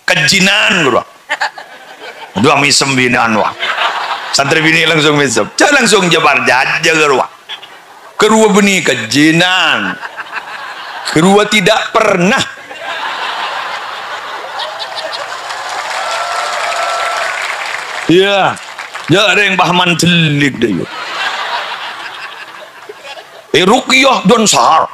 kejinan guru. Dua misem binaan wah. Santri bini langsung misem. Jangan langsung jabar jaja guru. Kedua benih kejinan. Kedua tidak pernah. Ya, ada yang pahaman telik deh. Ruqyah don sahar.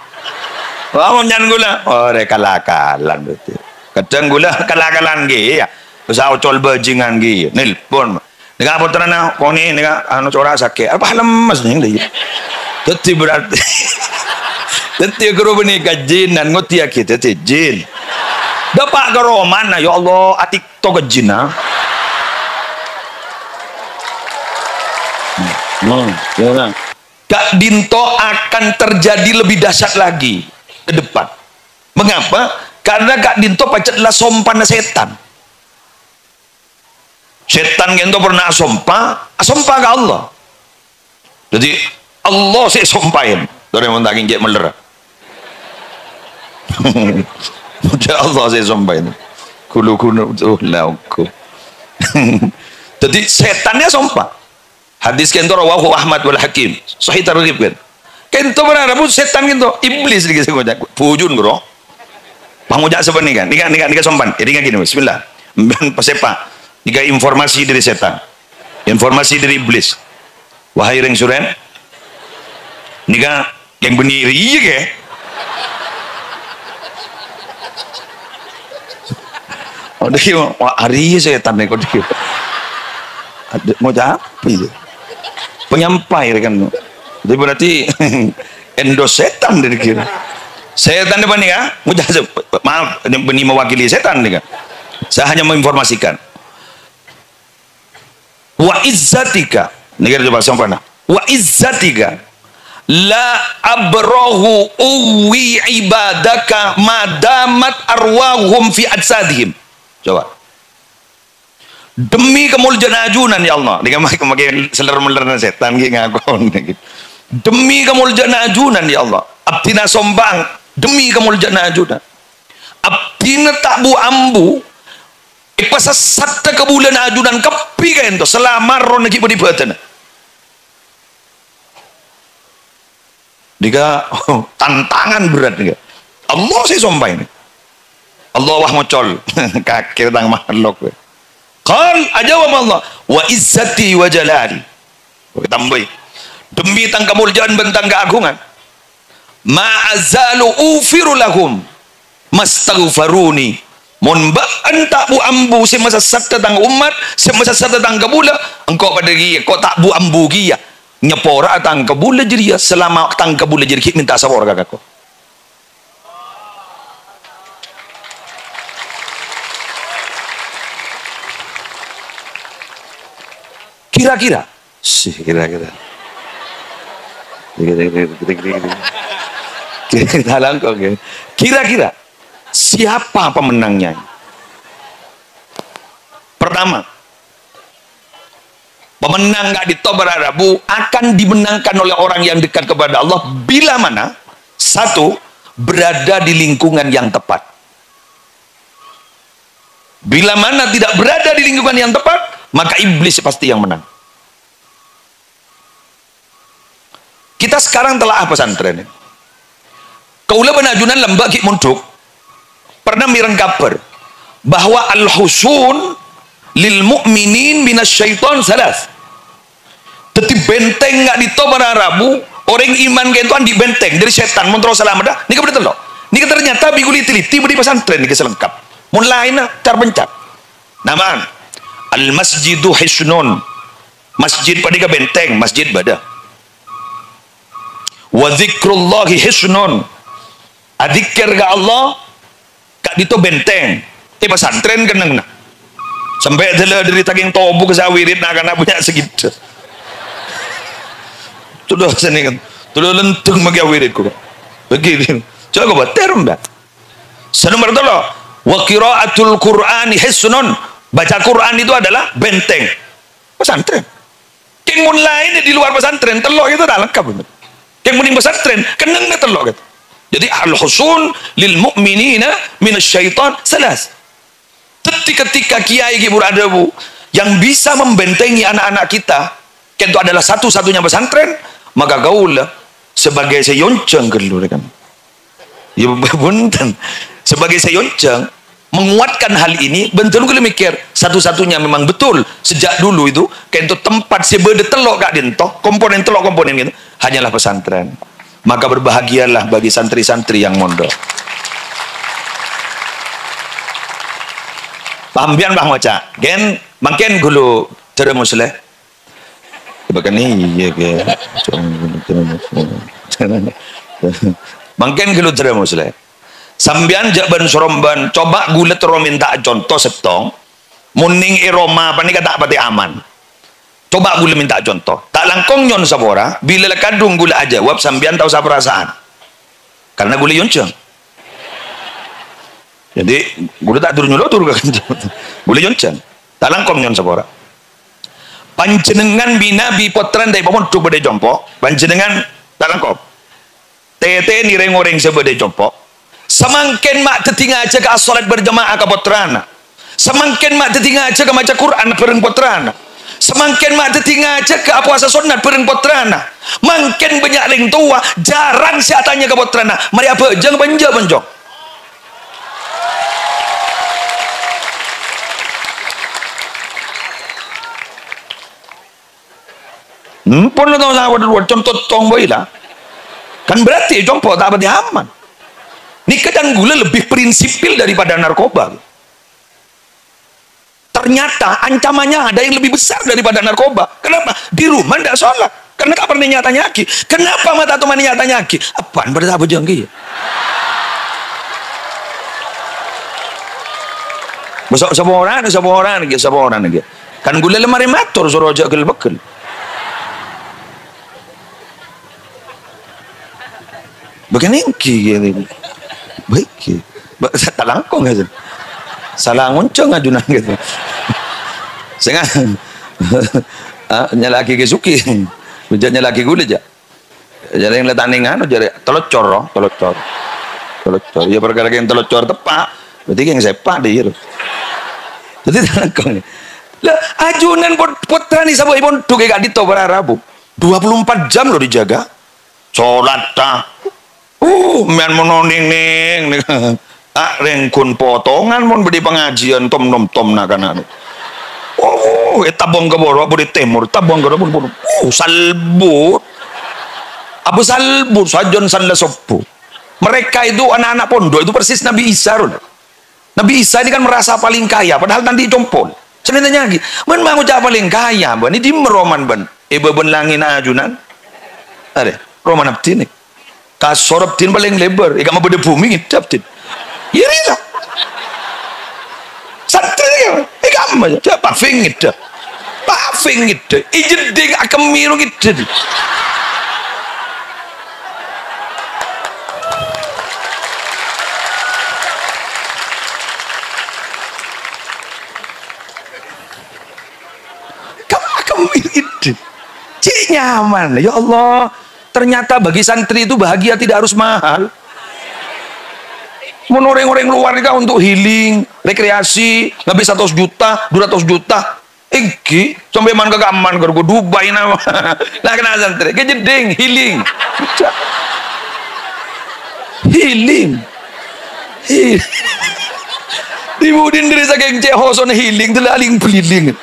Lawan jangan gula. Oh, kalakalan betul. Kadang gula kalakalan ge ya. Usah ocol bajingan ge. Nelpon. Nega putrana kau ni nega anu cora sakit. Apa lemas nih deh. Teti berarti. Teti guru beni kajinan ngotia kita teti jin. Dapat garo mana ya Allah atik to kajina. Kak Dinto akan terjadi lebih dahsyat lagi ke depan. Mengapa? Karena Kak Dinto pacetlah sompan setan. Setan Gento pernah asompa ke Allah. Jadi Allah sih sompain. Dari yang mendaging jek melera. Mudah Allah sih sompain. Kulu lauku. Jadi setannya sompah. Hadis Gento rawahu Ahmad wal Hakim. Sahih targhib kan. Gento berharap setan Gento iblis dikit ngojak. Pujun bro. Pangujak sebenarnya kan. Nika sompan. Jadi gini bismillah. Pesepa. Nika informasi dari setan. Informasi dari iblis. Wahai reng suren. Nika yang benih iya ke? Oh dia wah hari setan nih kok dia. Mau apa ya? Penyampai kan. Jadi berarti endos setan dari kira. Setan depan nih ya. Maaf benih mewakili setan nih kan. Saya hanya menginformasikan. Wa izzatika. Nih coba sampana. Wa izzatika la abrahu uwi ibadaka madamat arwahum fi ajsadihim. Coba. Demi kemuliaan ajunan ya Allah. Dia makin seler-meler setan gitu ngakon gitu. Demi kemuliaan ajunan ya Allah. Abdina sombang demi kemuliaan ajunan. Abdina tak bu ambu. Ipasasat kebulan ajunan kepi kan itu selama ron lagi beri badan. Dia tantangan berat dia. Allah sih sombang ini. Allah wah mocol kakir tang makhluk. Qal ajawab Allah wa izzati wa jalali. Tambah demi tang kemuliaan bentang keagungan. Ma azalu ufiru lahum mastaghfaruni. Mon ba anta bu ambu semasa sat tentang umat, semasa sat tentang kabula, engkau pada dia, kau tak bu ambu dia. Nyepora tang kabula jadi selama tang kabula jadi minta sabor kakakku. Kira-kira kira-kira siapa pemenangnya? Pertama, pemenang gak ditobar Rabu akan dimenangkan oleh orang yang dekat kepada Allah bila mana satu, berada di lingkungan yang tepat. Bila mana tidak berada di lingkungan yang tepat, maka iblis pasti yang menang. Kita sekarang telah pesantren. Kaula benajunan lembak ki munduk pernah mireng kabar bahwa al-husun lil mu'minin minasyaiton salas. Teti benteng nggak ditobar Arabu orang iman gentuan di benteng dari setan montro salam dah. Nika betul loh. Nika ternyata biguli teliti di pesantren nika selengkap. Mun lain car bencak. Namaan al masjidu hisnun. Masjid pada benteng, masjid badah. Wa dzikrullahi hisnun. Adzikir ga Allah kak dito benteng. Pesantren keneng na. Sampai dari taging tobu ke sawirit nak kana punya segitu. Tuduh sini kan. Tuduh lentung magi wirid ko. Begini. Coba ko bater mbak. Sanomor tolo. Wa qiraatul Qur'ani hisnun. Baca Quran itu adalah benteng. Pesantren. Keng mun lain di luar pesantren telok itu dah lengkap. Keng mun pesantren keneng na telok gitu. Jadi al-husun lil mu'minina minasyaitan salas. nanti ketika kiai ki berada bu yang bisa membentengi anak-anak kita, itu adalah satu-satunya pesantren, maka kaulah sebagai seyonceng gitu kan. Ya punten. Sebagai seyonceng menguatkan hal ini, bentuk gue mikir satu-satunya memang betul sejak dulu itu kayak itu tempat sebede telok kak dintoh komponen telok komponen itu hanyalah pesantren. Maka berbahagialah bagi santri-santri yang mondok. Pambian bah maca, gen makin gulu cara musle. Bahkan iya ke, makin gulu cara musle. Sambian jaban soromban, coba gula terus minta contoh setong, muning iroma apa nih kata pati aman. Coba gula minta contoh, tak langkong nyon sabora, bila kadung gula aja, wap sambian tahu sa perasaan, karena gula yonceng. Jadi gula tak turun nyulo turun kan, gula yonceng, tak langkong nyon sabora. Panjenengan binabi potran dari pamon tu bade jompo, panjenengan tak langkong. Tete ni reng-oreng sebade jompo. Semakin mak tetinga aja ke as-salat berjamaah ke potrana. Semakin mak tetinga aja ke maca Quran bareng potrana. Semakin mak tetinga aja ke puasa sunat bareng potrana. Makin banyak ling tua jarang saya tanya ke potrana. Mari apa jeng benjo benjok. Pun lo tahu sahabat dua contoh tong boy lah. Kan berarti jompo tak berarti aman. Nikah dan gula lebih prinsipil daripada narkoba. Ternyata ancamannya ada yang lebih besar daripada narkoba. Kenapa? Di rumah tidak sholat. Karena tak pernah nyatanya aki. Kenapa mata teman nyatanya aki? Apaan pada apa jangki? Besok seorang lagi. Kan gula lemari matur suruh aja gel-bekel. Begini gini. Baik, tak langkong aja. Salah ngoncong ajunan gitu. Sehingga nyalaki kesuki, hujannya lagi gue aja. Jadi yang letak ningan, jadi telocor. Ya perkara yang telocor tepak, berarti yang sepak dia. Jadi tak langkong. Lah ajunan putra nih sabu ibon tuh kayak di tobar Rabu, 24 jam lo dijaga. Sholat tak. Men mononing ning tak rengkun potongan mon beri pengajian tom nak. Tabong ke bawah beri timur tabong ke bawah salbut abu salbut sajon sanda sopu. Mereka itu anak-anak pondok itu persis Nabi Isa. Nabi Isa ini kan merasa paling kaya padahal nanti compol ceritanya lagi men mau ucap paling kaya ban ini di meroman ban ben langin ajunan ada roman abdi nih kasorop tin paling lebar ikan mau bumi ngidap tin iri lah santri ikan aja paving ngidap ijeding akan miru ngidap kamu akan miru ngidap cik nyaman ya Allah. Ternyata bagi santri itu bahagia tidak harus mahal. Orang-orang luar juga untuk healing, rekreasi, habis 100 juta, 200 juta. Iki, sampai man ke gaman ke Dubai nama. Lah kena santri, kejeding healing. Healing. Dimudin dari saking cehoson healing, telaling peliling.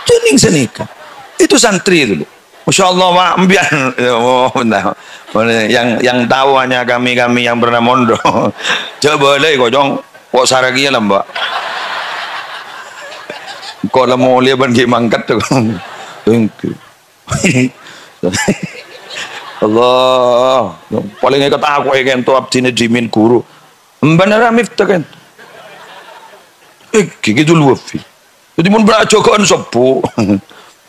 Jening senika. Itu santri dulu. Masya Allah Pak, yang tahu hanya kami yang pernah mondok. Coba boleh kocong, kok saragi lah Mbak. Kalau mau lihat ban mangkat tuh. Allah, paling ikat aku yang tuh abdine jimin guru. Benar Miftah kan? Gitu luar. Jadi mun berajokan sopo.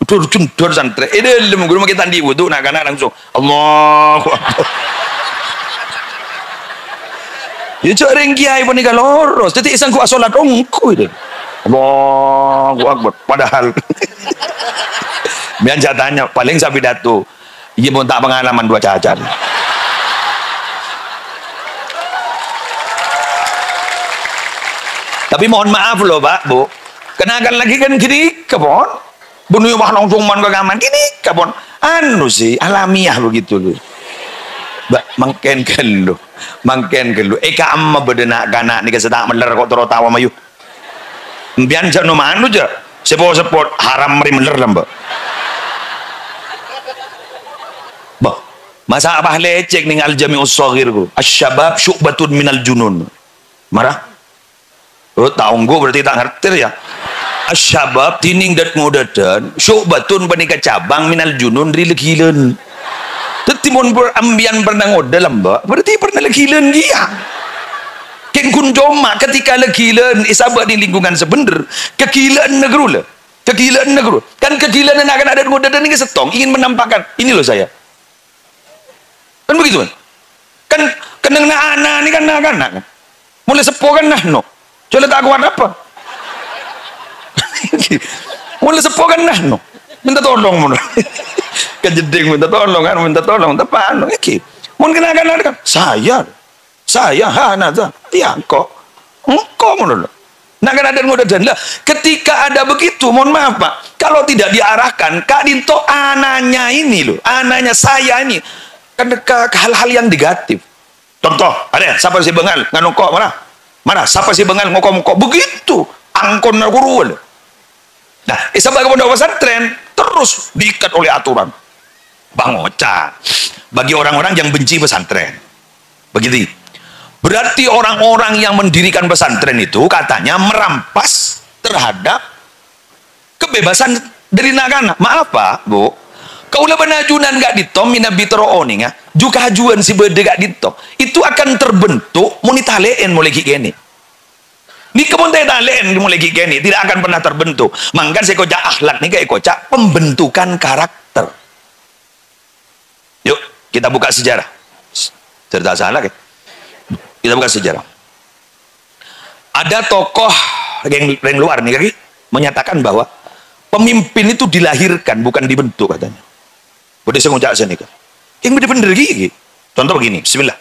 Tur santri ini lemu guru kita di wudhu nak kana langsung Allahu Akbar ya cari kiai pun nikah loros jadi isang ku asolat ongku itu Allahu Akbar padahal biar tanya paling sapi datu iya pun tak pengalaman dua cacar Tapi mohon maaf loh Pak, Bu. Kenakan lagi kan gini, kapon. Bunuh wah langsung man ke kaman gini, kapon. Anu sih alamiah begitu loh. Mangken kelu. Eka amma bedenak kana ni kesedak meler kok tero tawa mayu. Mbian jano manu je. Sepot haram meri meler lamba. Bah, masa apa lecek ning al-jami'us shaghir ku. Asy-syabab syu'batun minal junun. Marah? Oh, tahu gua berarti tak ngerti ya. Asy-syabab tining dat ngodadan syu'batun panika cabang minal junun rilegileun. Tetimun ambian pernah ngoda lamba, berarti pernah legilen dia. Ken kun joma ketika legilen isabah di lingkungan sebener, kegilaan negru lah. Kegilaan negru. Kan kegilaan yang akan ada ngoda dan ini setong ingin menampakkan, ini loh saya. Kan begitu kan? Kan anak ini kan anak-anak kan. Mulai sepo kan nah no. Coba tak kuat apa? Mulai sepo kan nah no. Minta tolong mun. Kejeding minta tolong tepan iki mun kenakan kan saya nada iya kok engkau menurut nah kan ada ngodadan lah ketika ada begitu mohon maaf Pak kalau tidak diarahkan Kak Dinto anaknya ini loh anaknya saya ini kan ke hal-hal yang negatif contoh ada siapa si bengal nganu kok mana siapa si bengal ngokok begitu angkon guru nah sebagai pondok pesantren terus diikat oleh aturan Bang Oca bagi orang-orang yang benci pesantren begitu berarti orang-orang yang mendirikan pesantren itu katanya merampas terhadap kebebasan dari nakana maaf Pak Bu kaulah benajunan gak ditom minabi terooning ya juga hajuan si bede gak ditom itu akan terbentuk monitaleen mulai gini ini kemudian mulai gini tidak akan pernah terbentuk mangkan saya kocak akhlak nih kayak kocak pembentukan karakter. Yuk kita buka sejarah cerita salah kan? Kita buka sejarah ada tokoh yang luar nih kaki menyatakan bahwa pemimpin itu dilahirkan bukan dibentuk katanya udah saya ngucap sini kan yang bener-bener gini contoh begini bismillah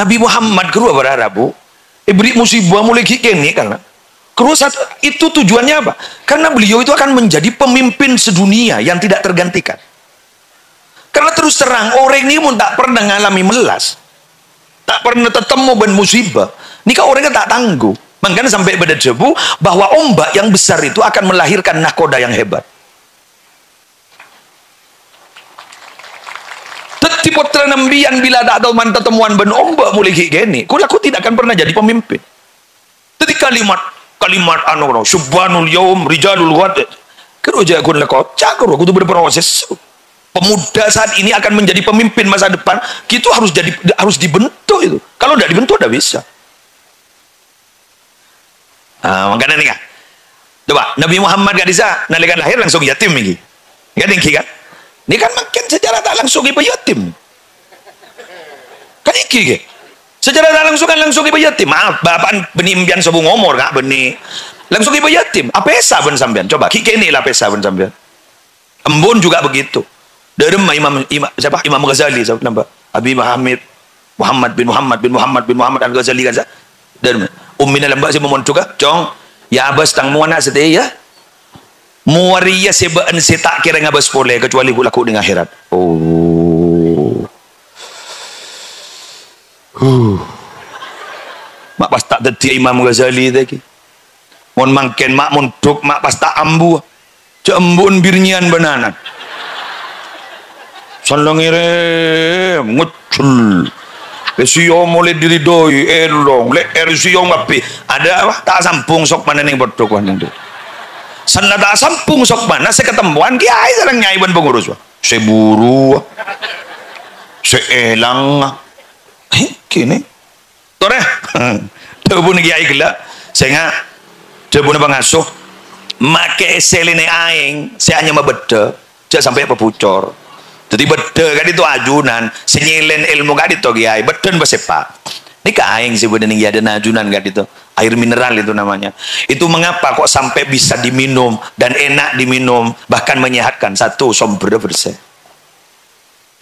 Nabi Muhammad keluar berharap Bu beri musibah mulai gini karena satu itu tujuannya apa karena beliau itu akan menjadi pemimpin sedunia yang tidak tergantikan karena terus terang orang ini pun tak pernah mengalami melas tak pernah ketemu ben musibah nikah orangnya tak tangguh makanya sampai pada jebu bahwa ombak yang besar itu akan melahirkan nahkoda yang hebat tipe nambian bila tak tahu man temuan ben ombak mulai gini aku tidak akan pernah jadi pemimpin jadi kalimat anu subhanul yaum rijalul ghad keroja kun lekocak aku tuh berproses pemuda saat ini akan menjadi pemimpin masa depan gitu harus dibentuk itu kalau tidak dibentuk tidak bisa makanya nih kan coba Nabi Muhammad gak bisa nalikan lahir langsung yatim ini gak tinggi kan ini kan makin sejarah tak langsung ibu yatim kan iki sejarah tak langsung ibu yatim maaf bapak benih impian sebung umur gak benih langsung ibu yatim apa esa ben sampean coba kiki ini lah pesa ben sampean embun juga begitu dari siapa Imam Ghazali siapa nama Abi Muhammad bin Muhammad Al-Ghazali kan dari ummina lembak si momon juga cong ya abas tang muana setia ya muariya sebaan setak kira ngabas boleh kecuali laku dengan akhirat mak pas tak detik Imam Ghazali tadi mon mangken mak munduk mak pas tak ambu cembun birnyian benanan salangire ngucul siyo mulai diri doi elong le siyo ngapi ada apa tak sampung sok mana ning bodok wan itu sana tak sampung sok mana saya ketemuan kiai sareng nyai ban pengurus saya buru saya elang kini tore tebun kiai gila saya nggak tebun pengasuh make seline aing saya hanya mabeda jangan sampai pepucor jadi beda kan itu ajunan senyilen ilmu kan itu kiai beden besepak ini kaing sih bener nih ada ajunan kan itu air mineral itu namanya itu mengapa kok sampai bisa diminum dan enak diminum bahkan menyehatkan satu sumber bersih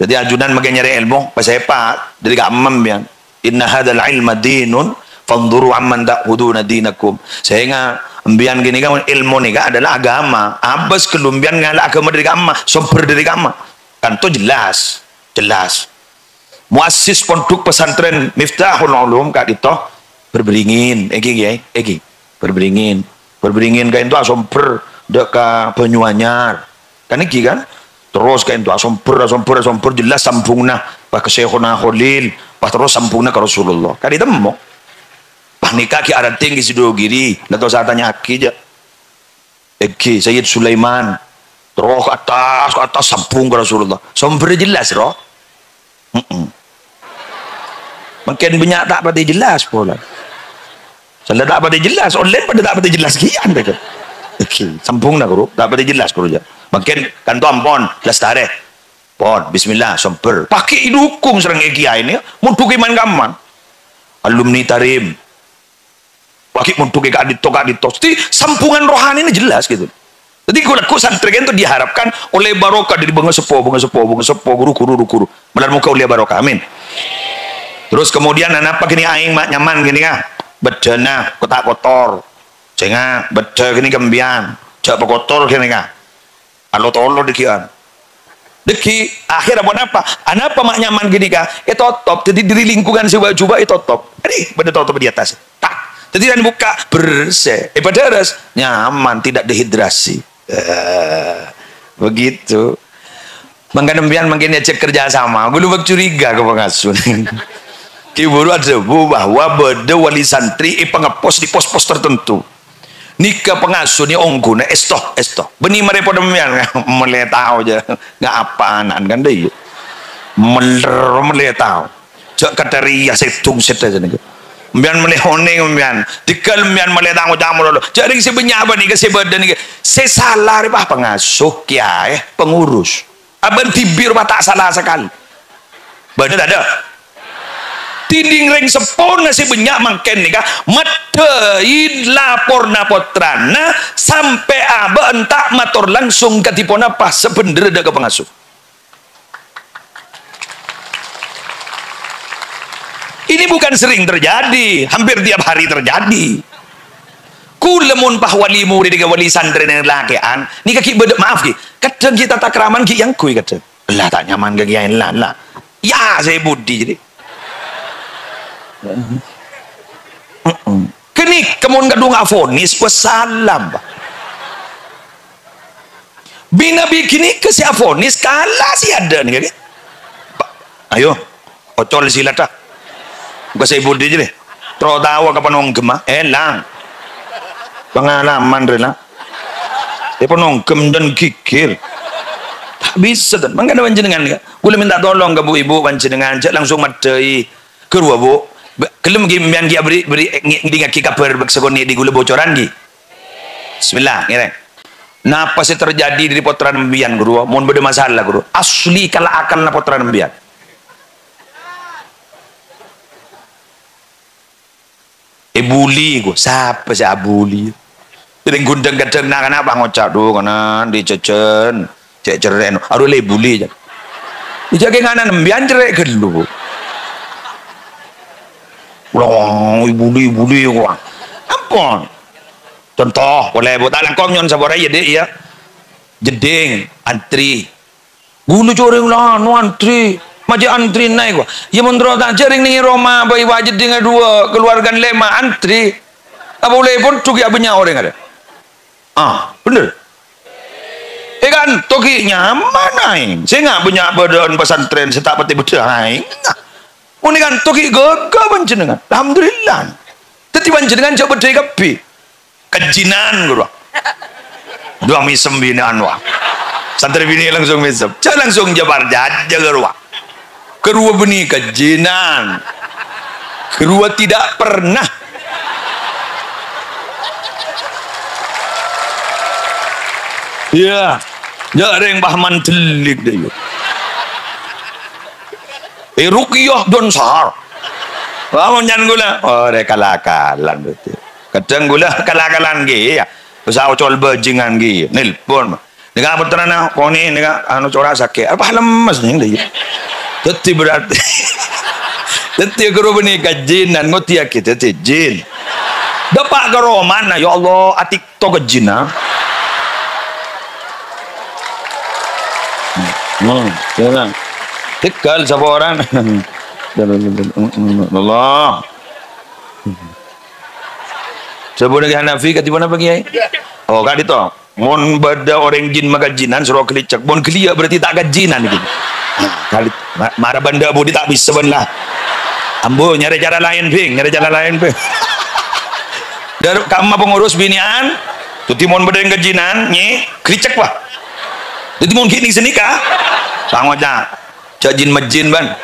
jadi ajunan makin nyari ilmu besepak jadi gak amam ya inna hadal ilma dinun Fanzuru amman ta'khuduna dinakum. Sehingga ambian gini kan ilmu ni kan adalah agama. Abas kelumbian ngalah agama dari agama, sumber dari agama. Kan tu jelas, jelas. Muassis pondok pesantren Miftahul Ulum kak itu berberingin, berberingin kan itu sumber deka Banyuanyar. Kan iki kan terus kan itu sumber jelas sambungna pak Syekhuna Khalil, pas terus sambungna ke Rasulullah. Kan itu mau pak nikah ki ada tinggi Sidogiri, atau saya tanya aki aja. Eki Sayyid Sulaiman terus ke atas sambung ke Rasulullah. Sumber jelas roh. Makin banyak tak pada jelas pula. Salah tak pada jelas, online pada tak pada jelas kian mereka. Okey, sambung nak guru, tak pada jelas guru je. Makin kan tu ampun, lestare. Pon, bismillah, sumber. Pakai dukung serang kiai ini, muntuk iman gaman. Alumni Tarim. Pakai muntuk ke adito. Jadi sampungan rohani ini jelas gitu. Jadi aku santri itu diharapkan oleh barokah dari bunga sepo, guru. Melar muka oleh barokah, amin. Terus kemudian apa gini aing mak nyaman gini kan bedana kotak kotor sehingga beda gini gembian jak kotor gini kan alo tolo dikian deki akhir apa mak nyaman gini kan itu top jadi dari lingkungan coba itu top ini beda top di atas tak jadi dan buka bersih beres nyaman tidak dehidrasi begitu menggembian makin cek kerja sama gue lupa curiga ke pengasuh kiburu ada bahwa beda wali santri pengepost di pos-pos tertentu nikah pengasuh ni ongguna estoh benih mereka demian meletau aja nggak apaan kan deh meletau jak kataria setung seta aja nih mbian melehone mbian dikal mbian meletau jamu dulu jadi si benyaba nih si beda nih sesalah ribah pengasuh kiai pengurus aban tibir tak salah sekali beda ada tinding ring sepon ngasih banyak mangken nikah matein lapor napotrana sampai aba entak mator langsung ke tipon apa sebenernya ke pengasuh ini bukan sering terjadi hampir tiap hari terjadi kulemun pah wali murid dengan wali santri yang lakean ni kaki bedek maaf ki kadang kita tak keraman ki yang kui kadang lah tak nyaman ke kiai lah ya saya budi jadi kini kemun kadung afonis wassalam bina bikini ke si afonis kalah si ada nih kan ayo ocol silat dah bukan saya budi je deh terus tahu kapan orang gemah lang pengalaman rela dia penonggem dan gigil tak bisa dan mangga ada panjenengan kan gue minta tolong ke bu ibu panjenengan langsung madai kedua bu kelem gimbian dia beri dengan kabar bersegoni di gula bocoran di bismillah ngireng napa sih terjadi di potran mbian guru mohon beda masalah guru asli kalau akan na potran mbian bully gua siapa sih bully jadi gundeng gadeng nak apa ngocak do kanan di cecen ceceren aduh le bully aja dijaga nganan mbian cerek gelu ulang ibuli gua apa contoh boleh buat langkong nyon sabora ya dek ya jeding antri gulu coreng lah no antri maja antri naik gua ya menurut tak jaring nih Roma bayi wajib dengan dua keluarga lema antri apa boleh pun cuk ya banyak orang ada bener kan toki nyaman aing saya nggak banyak badan pesantren saya tak pati betul aing ini kan toki gagah panjenengan alhamdulillah tapi panjenengan coba dari kapi kejinan guru dua misem bini anwa santri bini langsung misem jangan langsung jabar jaja guru kedua bini kejinan kedua tidak pernah ya jarang bahman telik deh ruqyah don sahar lawan jangan gula deh kalakalan betul kadang gula kalakalan ge ya usah ocol bajingan ge nelpon dengan apa terana koni dengan anu cora sakit apa lemes nih deh jadi berarti Tetia karo beni kajinan ngotia kita jin. Dapat karo mana ya Allah atik to kajina. Jangan. Tikal siapa orang? Allah. Sebab lagi Hanafi katiba apa kiai? Oh kali to. Mon bada orang jin magajinan suruh kelicak. Mon kelia berarti tak gajinan gitu. Kali marah banda budi tak bisa benar. Ambo nyari cara lain ping, nyari cara lain ping. Dari kamu pengurus binian, tu timon bada yang gajinan, nyi kelicak wah. Tu timon kini senika. Sangoja. Jajin majin ban.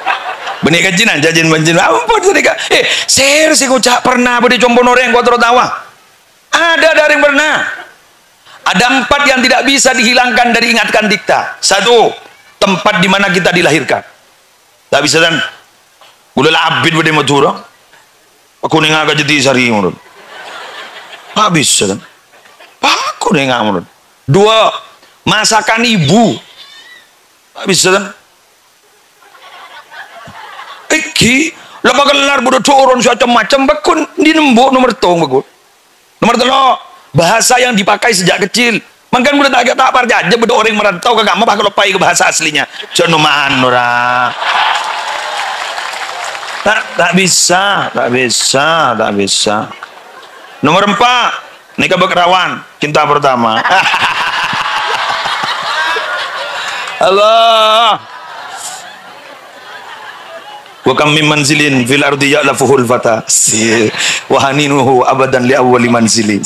Benih gajinan jajin majin. Ampun senika. Ser sih kocak pernah budi combon orang kau terus tawa. Ada dari yang pernah. Ada 4 yang tidak bisa dihilangkan dari ingatkan dikta. 1, tempat di mana kita dilahirkan. Tak bisa kan? Ulah abid bade Madura. Aku ning aga jadi sari ngono. Tak bisa kan? Aku ning ngono. 2, masakan ibu. Tak bisa kan? Iki lepas kelar bodoh turun macam-macam bakun di nembok nomor tong bakun. Nomor 3, bahasa yang dipakai sejak kecil. Mangkan mudah tak parja aja bodoh orang merantau kagak mau pakai lupai ke bahasa aslinya. Jono man ora. Tak bisa. Nomor 4, nikah Bekrawan, cinta pertama. Allah. Wa kam min manzilin fil ardi ya'lafuhul fata. Wa haninuhu abadan li awwali manzili.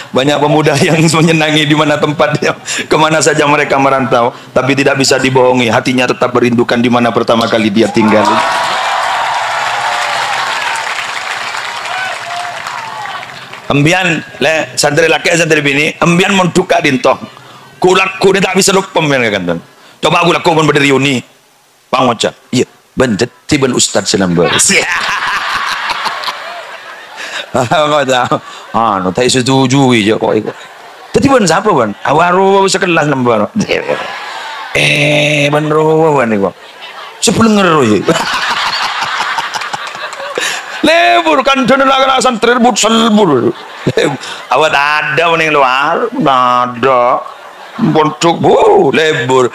Banyak pemuda yang menyenangi di mana tempatnya, kemana saja mereka merantau, tapi tidak bisa dibohongi, hatinya tetap merindukan di mana pertama kali dia tinggal. Embian le santri laki santri bini, embian menduka dintong. Kulaku dia tak bisa lupa men kan. Coba aku lakukan berdiri uni. Pangoca. Iya, bandet tiban Ustaz Selambar. No tak setuju je kok itu. Tadi ban siapa ban? Awaro sekelas lembar. Ban rowo ban iku. Sebelum ngeroy. Lebur kan denelakan santri rebut selbur. Awat ada ning luar, ada. Bontuk lebur.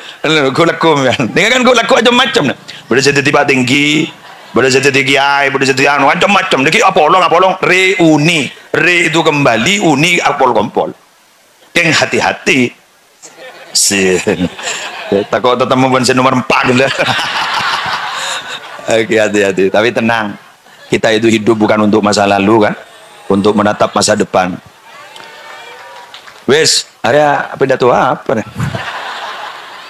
Kulakum kan. Dengan kan kulaku macam-macam. Boleh jadi tiba tinggi. Boleh jadi kiai, boleh jadi anu macam-macam. Deki apolong, reuni, re itu kembali, uni apol-kompol. Yang hati-hati. Takut tetap membensin nomor 4 gitu. Oke, hati-hati. Tapi tenang. Kita itu hidup bukan untuk masa lalu kan, untuk menatap masa depan. Wes, area pidato apa nih?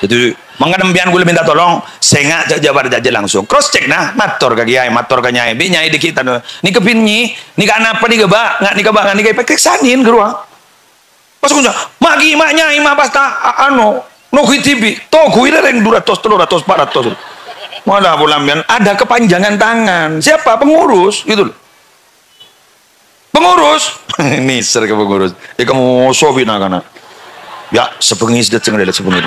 Jadi mengenembian gue minta tolong sengak jabar aja langsung cross check nah mator ke kiai mator ke nyai bi nyai di kita nih kepinyi nih kan apa nih keba nggak nih keba nggak nih kayak periksain ke ruang pas aku magi mak nyai mak pasta ano no TV to gue yang 200 400 malah bulambian ada kepanjangan tangan siapa pengurus gitu loh pengurus ini ser ke pengurus ya kamu sobi nak kana ya sepengis dia cengar sepengis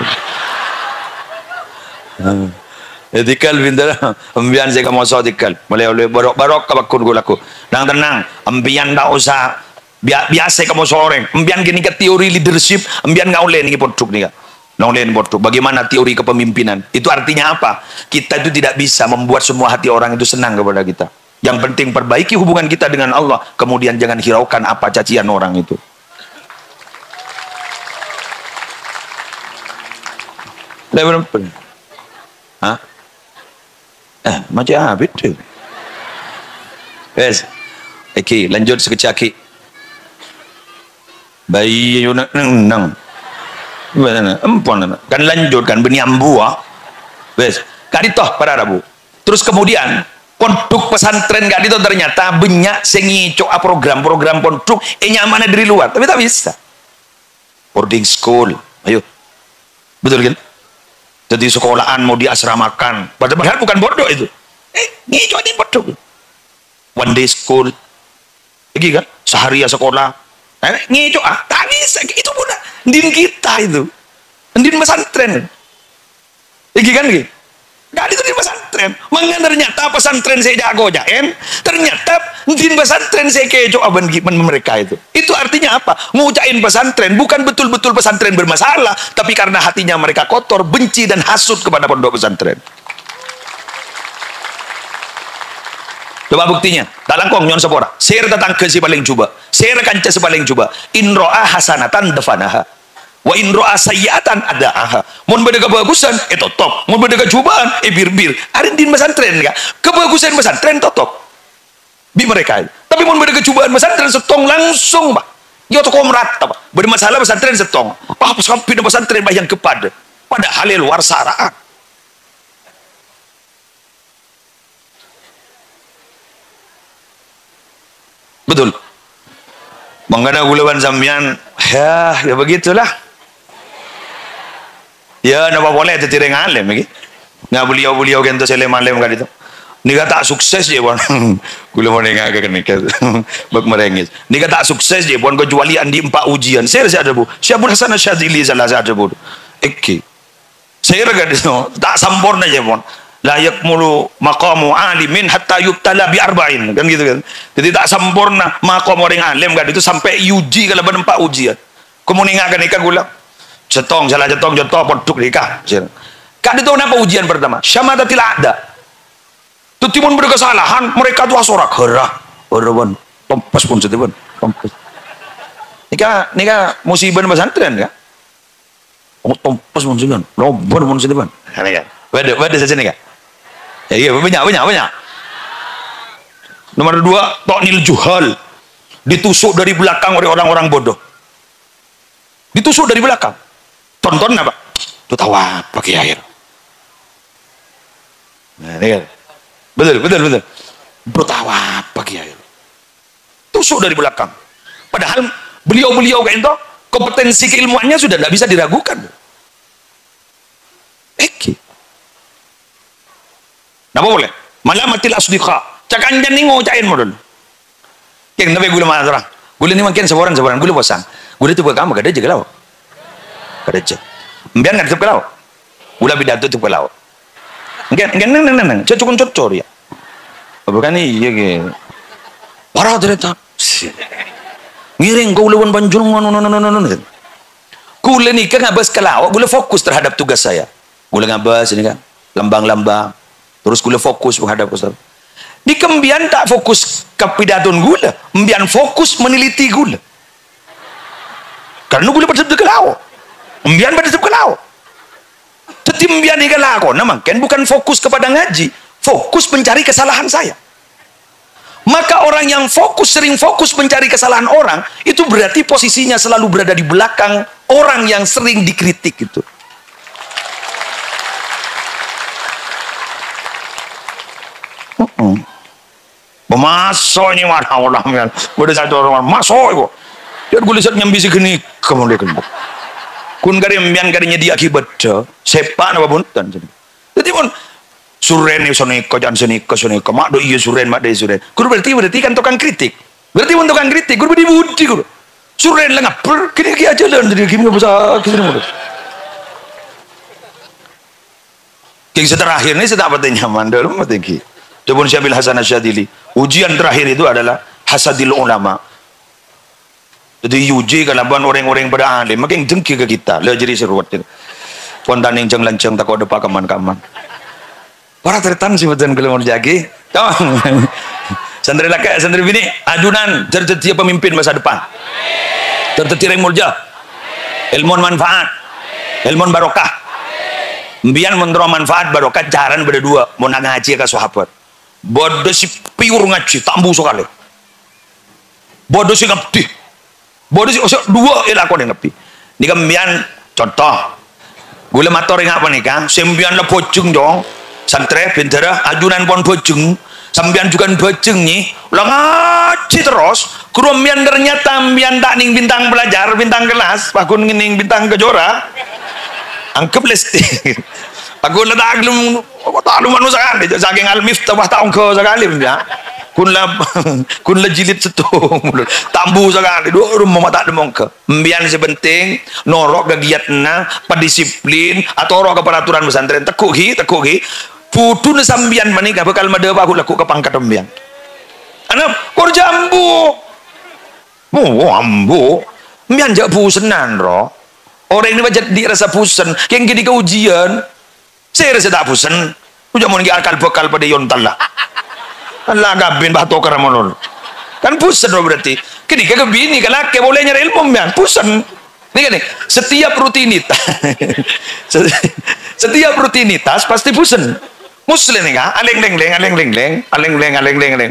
Dikal bintara ambian saya kamu usah dikal mulai oleh barok kabakun gulaku nang tenang ambian tak usah biasa kamu soreng ambian gini ke teori leadership ambian nggak oleh nih poduk nih nggak oleh poduk bagaimana teori kepemimpinan itu artinya apa kita itu tidak bisa membuat semua hati orang itu senang kepada kita yang penting perbaiki hubungan kita dengan Allah kemudian jangan hiraukan apa cacian orang itu. Level hah? Macam apa itu? Yes. Oke, lanjut sekecaki. Bayi yang nang. Empon kan lanjutkan beniambu ah. Yes. Kaditoh para Rabu. Terus kemudian pondok pesantren kadito ternyata banyak sengico program-program pondok nyaman dari luar, tapi tak bisa. Boarding school. Ayo. Betul kan? Jadi sekolahan mau diasramakan padahal bukan bodoh itu ngijo di bodoh one day school lagi kan sehari ya sekolah ngijo tak bisa itu budak ndin kita itu ndin pesantren lagi kan gitu nggak itu di pesantren pesantren. Mangan ternyata pesantren saya jago jaen. Ternyata din pesantren saya kejo aban mereka itu. Itu artinya apa? Ngucain pesantren bukan betul-betul pesantren bermasalah, tapi karena hatinya mereka kotor, benci dan hasut kepada pondok pesantren. Coba buktinya, tak langkong nyon sepora. Share tentang ke si paling coba. Share kanca si paling coba. In ro'a hasanatan dafanaha. Wa in ro'a sayyiatan ada'aha. Mun beda kebagusan, totok. Mun beda kecubaan, bir-bir. Arin din pesantren ka. Kebagusan pesantren totok. Bi mereka. Tapi mun beda kecubaan pesantren setong langsung, Pak. Yo toko merata, Pak. Bermasalah pesantren setong. Pas pindah pesantren bayang kepada. Padahal luar saraan. Betul. Mengenai gulawan sambian, ya begitulah. Ya, napa boleh itu tireng alim lagi. Nggak beliau gitu selem alim kan itu. Nika tak sukses je pun. Gulawan yang agak nikah. Bak merengis. Nika tak sukses je pun kecuali andi 4 ujian. Saya ada bu. Syabul Hasan Syadzili salah satu bu. Eki. Saya raga itu tak sempurna je pun. Layak mulu maqamu alimin hatta yubtala bi arba'in kan gitu kan. Jadi tak sempurna maqam orang alim kan itu sampai uji kalau 4 ujian. Kemudian akan nikah gula. Cetong salah cetong jotoh poduk nikah. Kan itu apa ujian pertama? Syamadatil ada. Tu timun berkesalahan mereka tuh asorak gerah. Orang tompes pun sedih pun. Tompes. Nikah musibah pesantren ya. Oh tompes pun sedih. Lobon pun sedih pun. Kan. Waduh saja nikah. Ya iya banyak. Nomor 2, Toknil Juhal. Ditusuk dari belakang oleh orang-orang bodoh. Ditusuk dari belakang. Tonton apa? Itu tawa pakai air. Nah, ini kan. Betul. Bertawa pakai air. Tusuk dari belakang. Padahal beliau kayak itu kompetensi keilmuannya sudah tidak bisa diragukan. Napa boleh? Malamatil asdiqa. Cakan jan ningo cain modal. Yang nabe gula mana orang? Gula ni makin seborang gula pasang. Gula tu kamu kada je kalau. Kada je. Mbian kada tu kalau. Gula bidat tu kalau. Ngen. Cocok ya. Bukan ni iya ke. Parah ternyata. Ngiring gula banjung no. Gula ni kan ngabas kalau. Gula fokus terhadap tugas saya. Gula ngabas ini kan. Lambang-lambang. Terus gula fokus menghadap Ustaz. Di kembian tak fokus ke pidaton gula, mbian fokus meneliti gula. Karena gula pada kelau. Mbian pada kelau. Tetapi mbian ni kelau, namang kan bukan fokus kepada ngaji, fokus mencari kesalahan saya. Maka orang yang sering fokus mencari kesalahan orang, itu berarti posisinya selalu berada di belakang orang yang sering dikritik itu. Masuk ini mana orang yang boleh satu orang masuk itu. Dia gue lihat nyambi segini kemudian kun kari mbian karinya dia akibat sepak apa pun dan jadi pun suren ini soniko jangan soniko mak do iya suren mak do iya suren. Guru berarti kan tukang kritik. Berarti pun tukang kritik. Guru budi budi guru. Suren lah ngapur kini aja lah jadi gini bisa kini mulut. Yang terakhir ini sedap apa nyaman dalam apa tinggi. Jabun Syabil Hasan Syadzili. Ujian terakhir itu adalah hasadil ulama. Jadi uji kalaban orang-orang pada alim makin jengki ke kita. Lah jadi seruat itu. Pondan yang lanceng tak ada kaman-kaman. Para tertan sih macam kalau mau jagi. Tahu. Santri laki, santri bini, ajunan terjadi pemimpin masa depan. Terjadi yang mulia. Ilmu manfaat. Ilmu barokah. Mbian mentero manfaat barokah jaran berdua mau ngaji ke sahabat. Bodoh si piur ngaji tambu sekali. Bodoh si ngabdi. Bodoh si dua elakon yang ngabdi. Ni kambian contoh. Gula mator yang apa nih kan? Sembian lah bojeng dong. Santri bendera ajunan pon bojeng. Sambian juga bojeng nih. Ulang ngaji terus. Kurumbian ternyata mbian tak ning bintang belajar, bintang kelas, pakun ning bintang kejora. Angkep lesti. Aku nak tak lu manusia sekali. Saking al-miftah tahun ke sekali dia. Kun la jilid setung tambu sekali. Dua rumah tak ada mongke. Mbian sepenting norok kegiatna, pedisiplin atau norok ke peraturan pesantren. Tekuk hi. putu sambian manika bakal mada aku laku ke pangkat ambian anak kor jambu ambu ambian jak pusenan ro orang ini wajah dirasa pusen yang gini ke ujian saya rasa tak pusen udah mau akal bakal pada yontal lah Allah gabin bahato karamonol kan pusen lo berarti kini kagak bini kan laki boleh nyari ilmu ambian pusen ini kan setiap rutinitas pasti pusen muslim nih kan aleng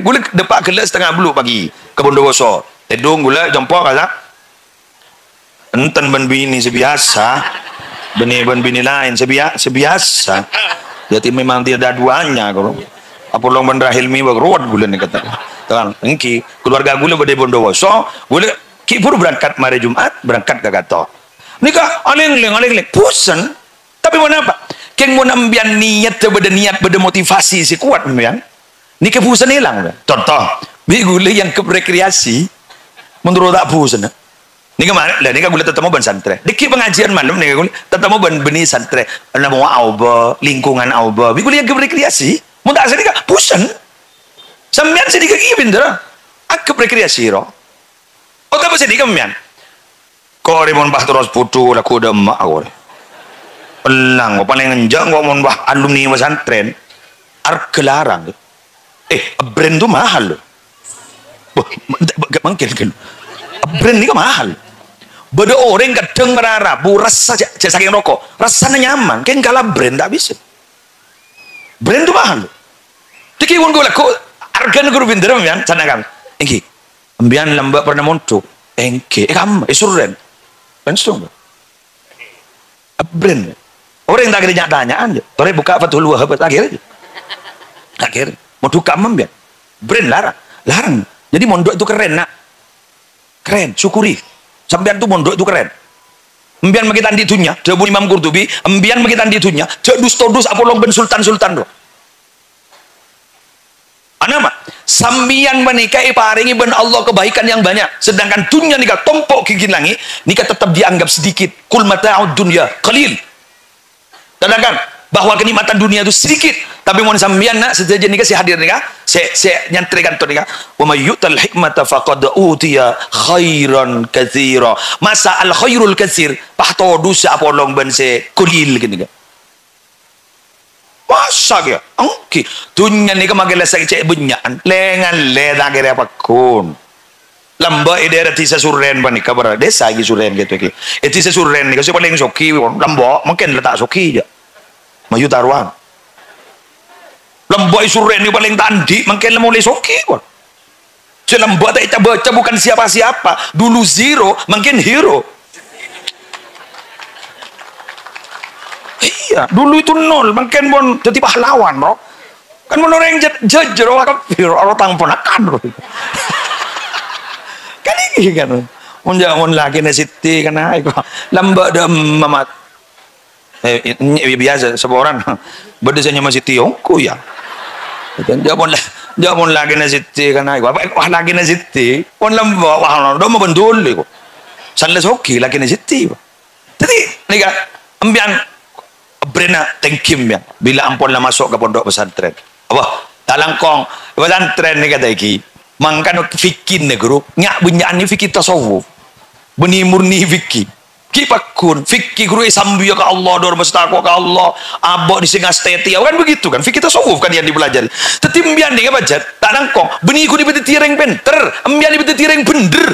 gula depak gelas setengah belu pagi ke Bondowoso tedung gula jempol kata enten ben bini sebiasa ben bini lain sebiasa jadi memang tidak ada duanya kalau apa long bandra Hilmi bagruat gula nih kata kan engki keluarga gula pada Bondowoso gula kibur berangkat mari Jumat berangkat ke gato nikah aleng pusen tapi mana apa keng mau nambian niat beda motivasi si kuat memang ni kepusan hilang contoh bigule yang ke rekreasi menurut tak pusan ni kemana lah ni gula tetap mau ban santre dikit pengajian malam ni gula tetap mau ban benih santre ana mau auba lingkungan auba bigule yang ke rekreasi mun tak asal ni pusan sampean sedikit gini bendera ak rekreasi ro oh tak sedikit kemian kau remon bah terus putu laku dah mak aku pelang paling enjang ngomong bah alumni pesantren arkelarang brand tu mahal loh mungkin brand ni kan mahal beda orang kadang berharap rasa saking rokok rasanya nyaman kan kalah brand tak bisa brand tu mahal dikit pun gue laku harga negara bintang kan sana kan engki ambian lambak pernah montuk engki kamu suren pensung brand orang yang tak kira tanyaan je orang buka Fathul Wahab akhir mau tukar membian brand larang jadi mondok itu keren nak keren syukuri sampean tu mondok itu keren embian bagi tandi itunya Debu Imam Qurtubi embian bagi tandi itunya cek dus apolong ben sultan lo anama sambian menikah paringi ben Allah kebaikan yang banyak sedangkan dunia nikah tompok gigi langit nikah tetap dianggap sedikit kul mata'ud dunya qalil kadang-kadang bahwa kenikmatan dunia itu sedikit tapi mau sambian nak sejajar nikah si hadir nikah saya nyantrikan tu nikah wa may yu'tal hikmata faqad utiya khairan katsira masa al khairul katsir pahto dosa apolong ben se kulil gitu kan masa ya oke dunia nikah magala sa cek bunyan lengan le tak kira apa kun lamba daerah tisa suren panika bara desa gi suren gitu ki tisa suren nikah siapa paling soki lamba mungkin letak soki aja Mayu taruhan lembok suren ni paling tandi mungkin mulai soki pun lembok tak baca bukan siapa-siapa dulu zero mungkin hero iya dulu itu nol mungkin pun jadi pahlawan bro kan menurut yang jajar orang tangponakan bro kan ini kan mun lagi nasiti kan lembok dah mamat biasa seorang berdasarnya masih tiongku ya dia pun lagi nasiti kan wah lagi nasiti pun lembok wah do mau bendul ko sanles hoki lagi nasiti jadi nika ambian brena tengkim ya bila ampun lah masuk ke pondok pesantren apa talangkong pesantren ni kata iki mangkan fikir negro nyak bunyan ni fikir tasawuf benih murni fikir kipakun fikir guru sambil ke Allah dor mastakwa ke Allah abok di singa steti kan begitu kan fikir tasawuf kan yang dipelajari tetapi mbian ni baca tak nangkong benih ku di beti tireng penter mbian di beti tireng bener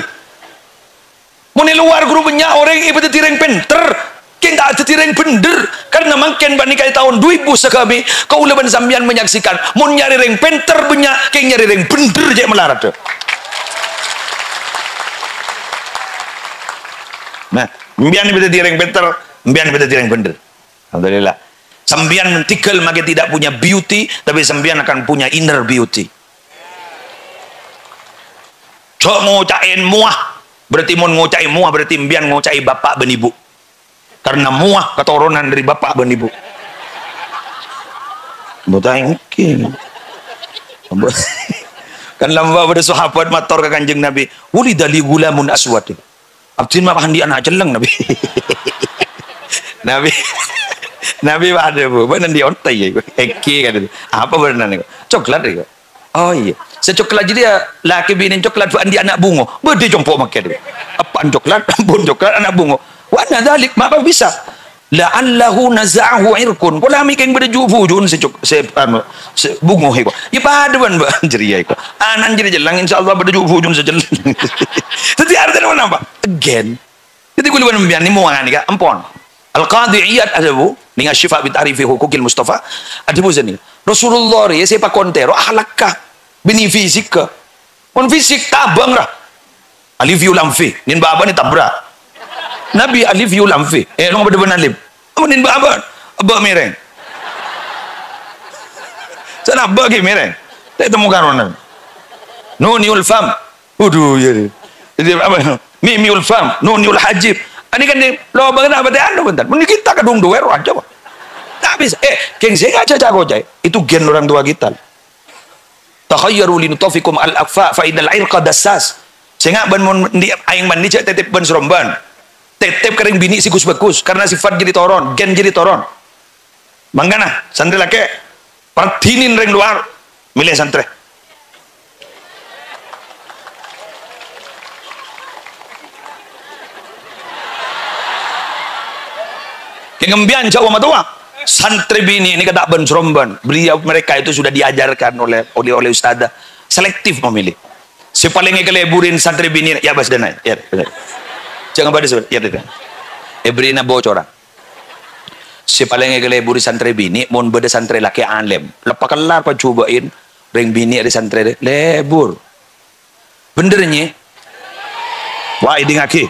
mun luar guru banyak orang di beti tireng penter ken tak ada tireng bener karena mungkin bani kai tahun 2000 sekami kau leban sambian menyaksikan mun nyari reng penter banyak ken nyari reng bener je melarat nah mbian beda tireng bener mbian beda tireng bener alhamdulillah sambian mentikal maka tidak punya beauty tapi sambian akan punya inner beauty cok ngocain muah berarti mun ngocain muah berarti mbian ngocain bapak ben ibu karena muah keturunan dari bapak dan ibu betul mungkin kan lamba pada sahabat mator ke kanjeng Nabi wulidali gulamun aswad abdin mah handi anak celeng Nabi Nabi Nabi ada bu, benar di ontai ya, eki kan itu. Apa benar nih? Coklat ya. Oh iya, secoklat jadi ya laki bini coklat, andi anak bungo, berde jompo makan dia. Apaan coklat, bun coklat anak bungo. Wana dalik, apa bisa? La'allahu naza'ahu irkun. Kau lami keng berde jujun bungo heko. Ya pada ban jeria heko. Anan jadi jelang insyaallah berde jujun sejelang. Tapi artinya apa? Again. Jadi gue lupa membiarkan ini muangan nih, ampun. Al-Qadhi Iyad ada bu, dengan Syifa bin Ta'rifi Hukukil Mustafa, ada bu sini. Rasulullah ya siapa kontero, ahlakah, bini fisik ke, on fisik tabang lah. Alif yulam fi, nin baba ni tabra. Nabi alif yulam fi, long bener-bener alif. Nin baba, abah mereng. Sana abah ke mereng. Tak temu karonan. Nuniul fam, waduh ya. Jadi apa? Mimiul fam, nuniul hajib. Ini kan di lo bagaimana berarti anda bentar. Mending kita kadung dua aja pak. Tak bisa. Keng saya aja jago jay. Itu gen orang tua kita. Takhayyaru linutafikum al-akfa fa idal irqa dassas. Sehingga ban di aing mandi cek tetep ban seromban. Tetep kering bini sikus bagus karena sifat jadi toron, gen jadi toron. Manggana santri laki partinin ring luar milih santri. Kengembian Jawa matua santri bini ini kata ben seromban. Beliau mereka itu sudah diajarkan oleh ustadzah selektif memilih. Si paling ngekeleburin santri bini ya bas dana ya benar. Jangan pada sebut ya tidak. Ebrina bocoran. Si paling ngekeleburin santri bini mon beda santri laki alim. Lepas kelar pa cobain ring bini ada santri lebur. Benernya. Wah ini ngaki.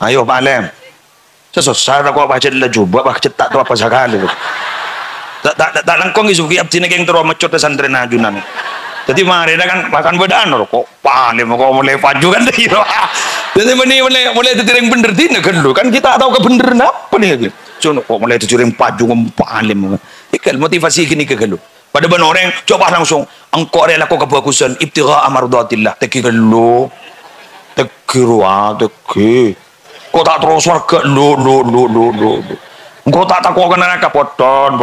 Ayo Pak Alim. Sesosar aku apa aja lah coba apa cetak tu apa sekali. Tak langkong isuki abdi negeng terus mecut santri najunan. Jadi mari kan makan bedaan kok paling mau mulai paju kan deh. Jadi mulai terang bener tina kan lu kan kita tahu kebeneran apa nih. Cuma kok mulai terang paju paling. Ikal motivasi gini ke lu. Pada ban orang coba langsung engkau rela kau kebagusan ibtigha amardatillah tekir lu teki. Kau tak terus warga lu. Kau tak kau kena nak poton.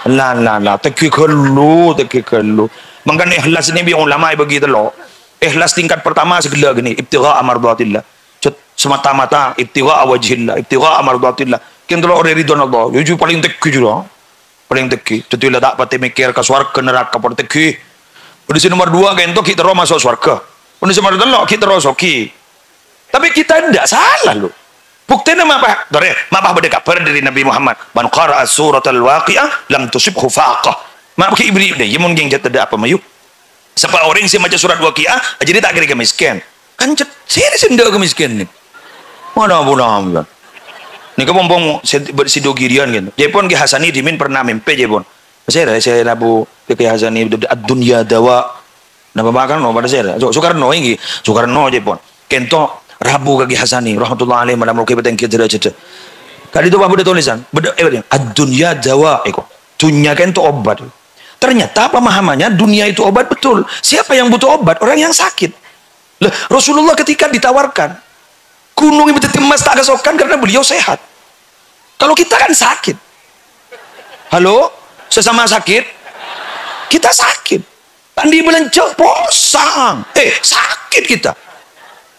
La teki kelu. Mangkan ikhlas ini biar ulama begitu loh. Ikhlas tingkat pertama segala gini ibtigha amardatillah. Semata-mata ibtigha wajhillah, ibtigha amardatillah. Kentro orang ridwan Allah. Itu paling teki juga. Paling teki. Jadi lah tak pati mikir ke swarga neraka pada teki. Kondisi nomor 2 kento kita roh masuk swarga. Kondisi nomor 3 kita roh soki. Tapi kita tidak salah loh. Buktinya apa? Dari apa beda kabar dari Nabi Muhammad. Man qara'a surat al-waqi'ah lam tusibhu faqah. Mak ke ibri deh. Yemun geng jatuh ada apa mayu? Siapa orang sih baca surat waqi'ah jadi tak kira miskin. Kan serius ndak kemiskin nih. Mana boleh. Ni ka pompong sido girian gitu. Jepon ke Hasani dimin pernah mimpi Jepon. Saya labu ke Hasani ad-dunya dawa. Napa makan no pada saya. Soekarno ini. Soekarno Jepon. Kento Rabu kaki Hasani rahmatullah alaih malam roke beteng kita cerita. Kali itu apa tulisan? Ad-dunya dawa eko. Dunia kan itu obat. Ternyata pemahamannya dunia itu obat betul. Siapa yang butuh obat? Orang yang sakit. Lah, Rasulullah ketika ditawarkan gunung yang emas tak kesokan karena beliau sehat. Kalau kita kan sakit. Halo? Sesama sakit? Kita sakit. Tandi belencok posang. Sakit kita.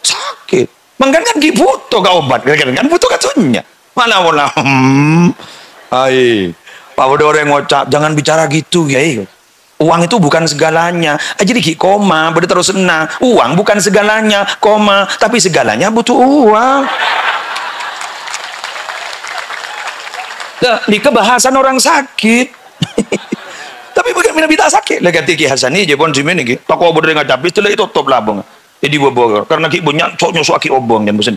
Sakit. Mangkan kan butuh ke obat. Kan butuh katunya. Malah. Pak udah orang ngocap. Jangan bicara gitu ya. Uang itu bukan segalanya. Jadi koma. Beda terus senang. Uang bukan segalanya. Koma. Tapi segalanya butuh uang. Nah, ini kebahasan orang sakit. Tapi bagaimana kita sakit? Lagi tiki Hasani je pun sini ni. Tak kau berdengah habis tu itu top labung. Jadi bawa karena kita banyak coknya suaki obong dan bosan.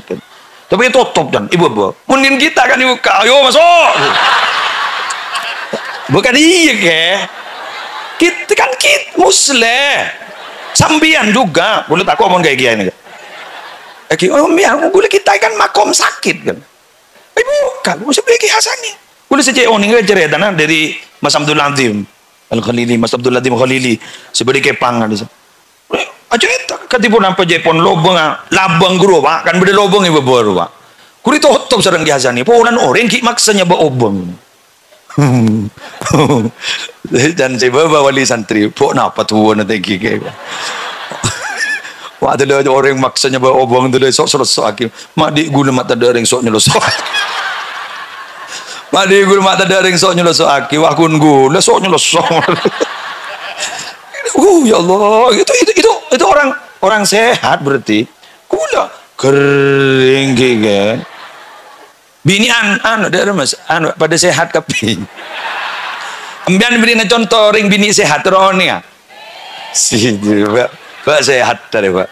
Tapi itu top dan ibu bawa. Mungkin kita kan ibu ayo masuk. Bukan iya ke? Kita kan muslim. Sambian juga. Boleh tak kau omong kayak gini. Boleh kita kan makom sakit kan. Bukan. Mesti beli Hasani. Boleh saja orang ini cerita dari Mas Abdul Azim Al-Khalili, Mas Abdul Azim Khalili sebagai kepang di sana. Aja itu ketipu nampak Jepun lobang labang guru pak kan beda lobang ibu baru pak. Kuri tutup sarang gihazani. Pulan orang ki maksanya ba obong. Dan saya bawa wali santri. Pok napa tuwa na tegi kayak. Wah ada orang maksanya ba obong tu sok aki. Mak di guna mata daring sok nyelosok. Mak di guna mata daring sok nyelosok aki. Wah kun guna sok nyelosok. Ya Allah, itu orang sehat berarti. Kula kering kan. Bini ada mas, pada sehat kapi. Ambian beri contoh ring bini sehat roni ya. Si pak sehat tadi pak.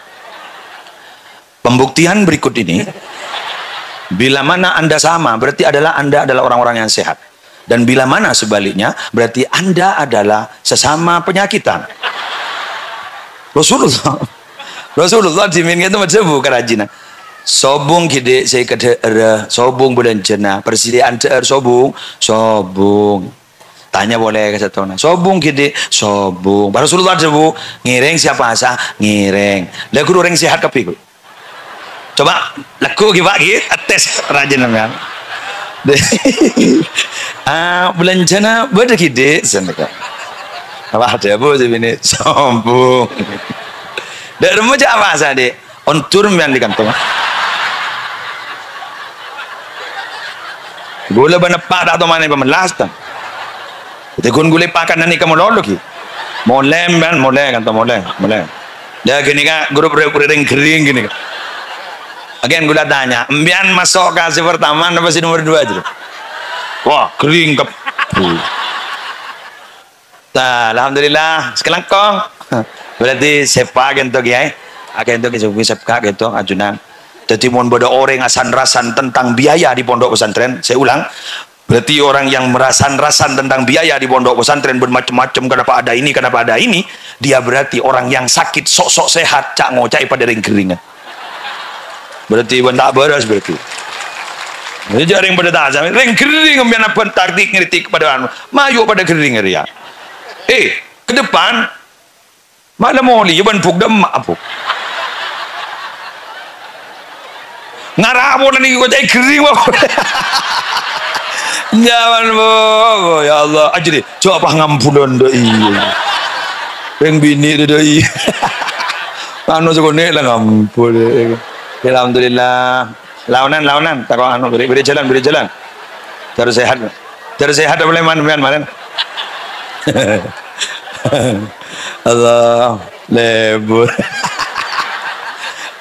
Pembuktian berikut ini, bila mana anda sama, berarti anda adalah orang-orang yang sehat. Dan bila mana sebaliknya, berarti anda adalah sesama penyakitan. Rasulullah diminta itu macam kerajinan. Sobung kide saya kata sobung bulan jena persediaan sobung tanya boleh ke satu sobung kide sobung Rasulullah sebu ngireng siapa asa ngireng lagu orang sehat kapi coba laku gimana gitu tes rajin namanya bulan jena beda kide seneka apa ada bu ini sobung dari rumah apa asa deh on turun yang di kantong gula benepak atau mana pemelas tan itu kun gula pakan nani kamu lolo ki molem kan molem dah gini kan grup ring kering gini kan again gula tanya embian masuk kasih pertama apa sih nomor 2 aja wah kering kep alhamdulillah sekarang kong berarti sepak gitu ya agen itu kita sepak gitu ajunan. Jadi mohon bodoh orang rasan-rasan tentang biaya di pondok pesantren. Saya ulang, berarti orang yang merasan-rasan tentang biaya di pondok pesantren bermacam-macam kenapa ada ini, dia berarti orang yang sakit sok-sok sehat cak ngocai pada ring keringan. Berarti tak beres berarti. Jadi jaring pada tak ring kering ambil apa taktik ngeritik pada anu, mayu pada kering ya. Ke depan malam moli ban puk dem apuk. Ngarabo na nih kau cai kering wah. Jangan boh, ya Allah. Aja deh, coba ngampunan doi. Yang bini doi. Anu sekolah lah ngampun. Alhamdulillah. Launan. Tak kau anu beri jalan. Terus sehat boleh mana. Allah lebur.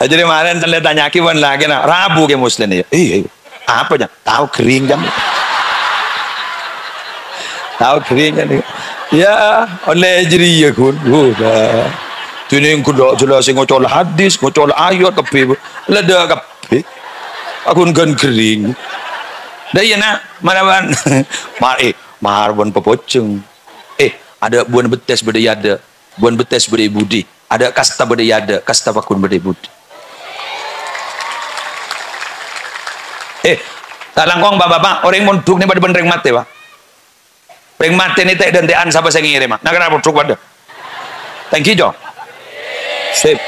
Jadi kemarin saya tanya kiwan lagi na Rabu ke Muslim ya. Apa ya? Tahu kering kan? Tahu kering kan? Ya, oleh jadi ya kun. Tuning kuda jelas ngocol hadis, ngocol ayat tapi lada kape. Aku kan kering. Dah ya nak mana ban? Mahar bon pepoceng. Ada buan betes berdaya buan betes berdaya budi. Ada kasta berdaya kasta pakun berdaya budi. Tak langkong bapak orang monduk ni pada benreng mate pak reng mate ni tak dantean siapa saya ngirim nak kenapa truk pada thank you jo sip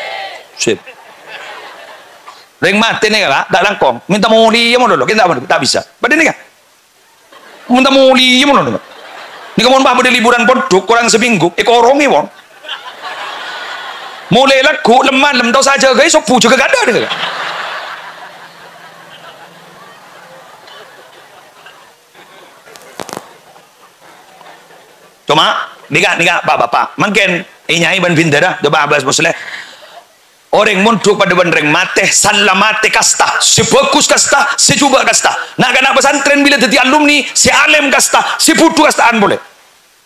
reng mate ni kan tak langkong minta muli ya mau dulu kita tak bisa pada ni kan minta muli ya mau dulu ni kamu bapak di liburan pondok kurang seminggu korong ni pon mulai laku lemah tahu saja guys sopu juga gak ada ni kan cuma nikah bapak mungkin inyai ban bintara do babas musle orang munduk pada benreng mate sanla mate kasta sebagus kasta secuba kasta nak kena pesantren bila jadi alumni si alim kasta si putu kastaan boleh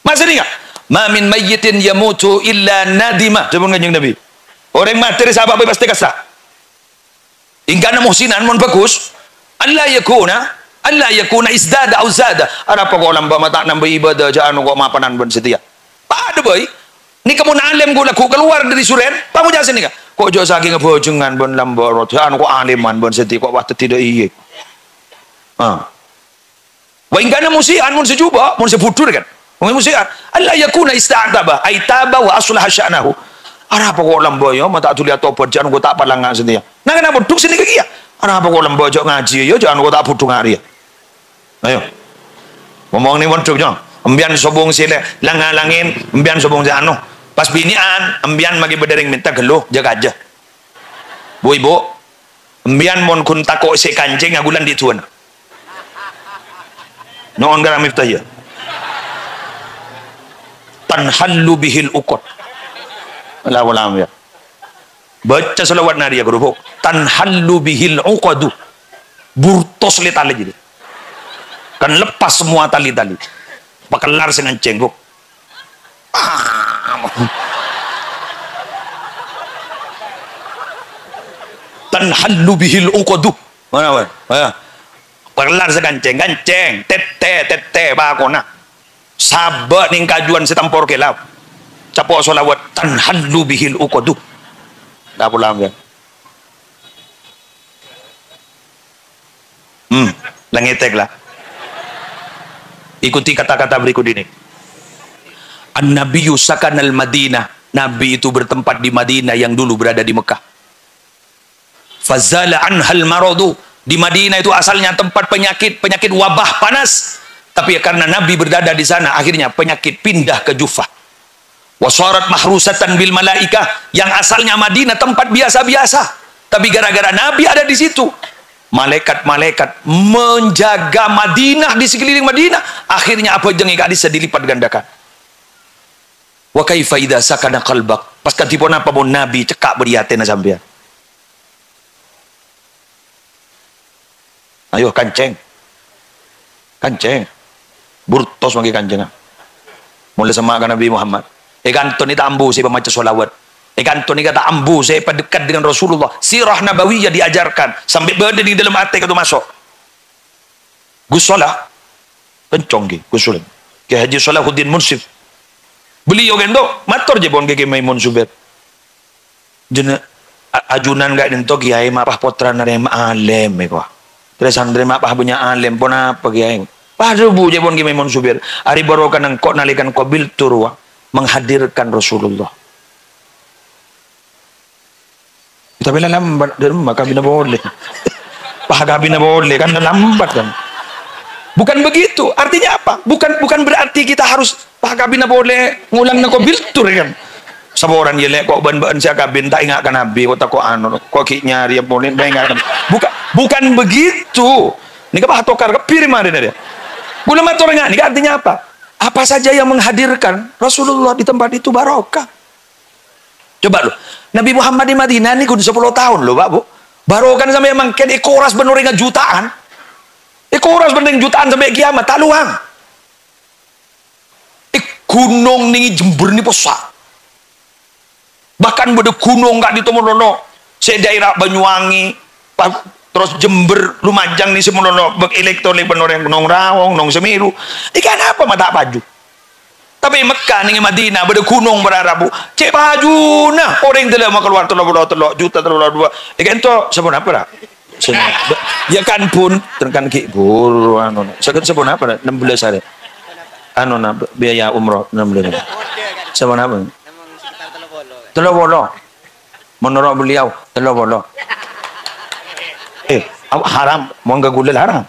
masa ni enggak ma min mayyitin yamutu illa nadima sebut kanjeng Nabi orang mati sahabat pasti kasta ingkana muhsinan mun bagus Allah yakuna izdada au zada apa kau nambah mata nambah ibadah jangan kau mapanan ben setia pada boy ni kamu alim gula ku keluar dari suren kamu jangan sini kok jauh saking ngebojengan ben lambah jangan kau aliman ben setia kok waktu tidak iya wa ingkana musian mun sejuba mun sefutur kan mun musian Allah yakuna ista'taba aitaba wa aslah sya'nahu apa kau lambah yo mata tu lihat tobat jangan kau tak palangan setia nah kenapa duk sini ke dia Ana apa kok lembok jok ngaji yo jangan kok tak budung hari. Ayo. Ngomong nih mondok yo. Embian sobong sile langalangin, embian sobong jano. Pas binian, embian magi bedering minta geluh jaga aja. Bu ibu, embian mon kun takok se kancing ngagulan di tuan. Noon garam miftah ya. Tanhallu bihil uqad. La wala ya. Baca selawat nari ya guru. Tanhallu bihil uqadu. Burtos le tali jadi. Kan lepas semua tali-tali. Pakelar dengan cenggok. Tanhallu bihil uqadu. Mana weh? Pakelar seganceng, ganceng, tete bakona. Sabat ning kajuan setampor kelap. Capok solawat tanhallu bihil uqadu. Dah pulang ya. Langitek lah. Ikuti kata-kata berikut ini. An-Nabiyyu sakanal Madinah. Nabi itu bertempat di Madinah yang dulu berada di Mekah. Fazala anhal maradu. Di Madinah itu asalnya tempat penyakit wabah panas. Tapi karena Nabi berada di sana, akhirnya penyakit pindah ke Jufah. Wasarat mahrusatan bil malaikah, yang asalnya Madinah tempat biasa-biasa, tapi gara-gara Nabi ada di situ, malaikat-malaikat menjaga Madinah, di sekeliling Madinah, akhirnya apa jengi gak bisa dilipat gandakan. Wa kaifa idza sakana qalbak, pas katipun apa pun Nabi cekak beriatena sampean. Ayo kanceng burtos magi kanceng mulai sama Nabi Muhammad. Kanton itu ambu saya membaca solawat. Kanton itu kata ambu saya dekat dengan Rasulullah. Sirah nabawiyah diajarkan sampai berada di dalam hati itu masuk. Gusolah kencong ke gusolah. Ke Haji Salahuddin Munsif. Beliau gendo matur je bon ke Maimun Zubair. Jena ajunan gak nento kiai mapah potra narema alem ko. Terus andre mapah punya alem pun apa kiai. Padu bu je bon ke Maimun Zubair. Ari barokan engkau nalikan qabil turwa. Menghadirkan Rasulullah. Tapi lambat dan maka bina boleh. Pahaga bina boleh kan lambat kan. Bukan begitu. Artinya apa? Bukan berarti kita harus pahaga bina boleh ngulang na qabil tur kan. Saboran yele kok ban-ban sia kabin tak ingatkan Nabi kok takok anu kok ki nyari boleh ingatkan. Bukan begitu. Ini ka tokar ke pirim ada dia. Gula matur enggak? Ini artinya apa? Apa saja yang menghadirkan Rasulullah di tempat itu barokah. Coba lu, Nabi Muhammad di Madinah ini kudu 10 tahun loh Pak Bu. Barokah sampai emang ken ekoras bener dengan jutaan. Ekoras bener jutaan sampai kiamat tak luang. Gunung nih Jember nih posak. Bahkan beda gunung gak ditemurono. Saya daerah Banyuwangi, terus Jember, Lumajang nih semuanya bek elektronik penoreng nong Rawong, nong Semeru. Ikan apa mata baju? Tapi Mekah nih Madinah beda gunung berarabu. Cek baju nah orang telah mau keluar telur juta dua. Ikan to sebut apa dah? Ya kan pun terkan ki buru anu. Sebut apa dah? 16 hari. Anu na biaya umroh 16. Sebut apa? Telur bolo. Menurut beliau telur bolo. Haram, mau nggak gula haram.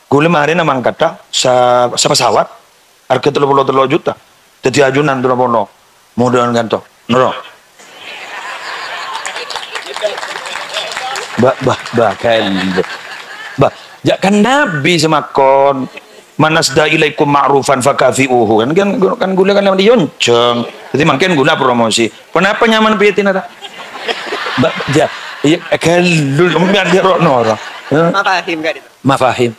Gula hari namang kata sa pesawat harga 30 juta. Jadi ajunan 30. Mudah kan toh. Noro. Ya kan Nabi semakon manasda ilaikum ma'rufan fakafi'uhu kan gula kan yang dionceng. Jadi makin gula promosi. Kenapa nyaman piyetin ada? Ya iya kalau biar dia nora. Mafahim gak itu? Mafahim.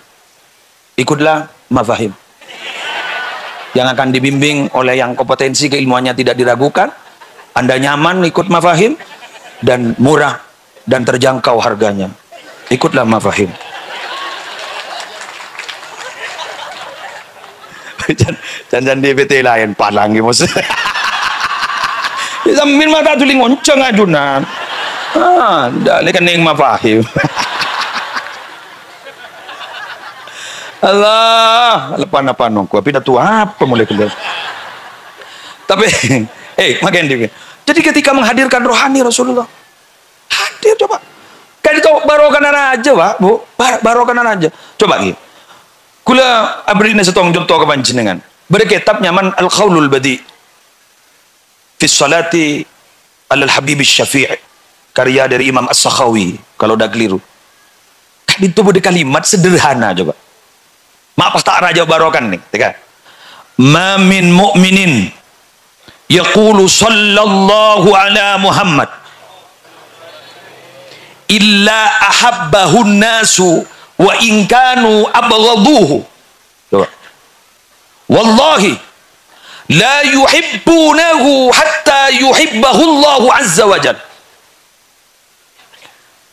Ikutlah mafahim. Yang akan dibimbing oleh yang kompetensi keilmuannya tidak diragukan. Anda nyaman ikut mafahim dan murah dan terjangkau harganya. Ikutlah mafahim. Jangan di PT lain palang gitu. Sambil mata tuling ngonceng ajunan. Dah kan yang mafahim. Allah, lepan apa nongko? Pindah tua apa mulai keluar? Tapi, makin dia. Jadi ketika menghadirkan rohani Rasulullah, hadir coba. Kayak kau barokanan aja, Pak, Bu. Barokanan aja. Coba gitu. Kula abrina setong jonto ke panjenengan. Berkitab nyaman Al-Qaulul Badi fi salati al-Habib Syafi'i, karya dari Imam As-Sakhawi kalau udah keliru. Kan itu bude kalimat sederhana coba. Maaf tak raja barokan nih, tiga. Ma min mu'minin yaqulu sallallahu ala Muhammad illa ahabbahun nasu wa in kanu abghaduhu. Coba. Wallahi la yuhibbunahu hatta yuhibbahu Allahu azza wa jalla.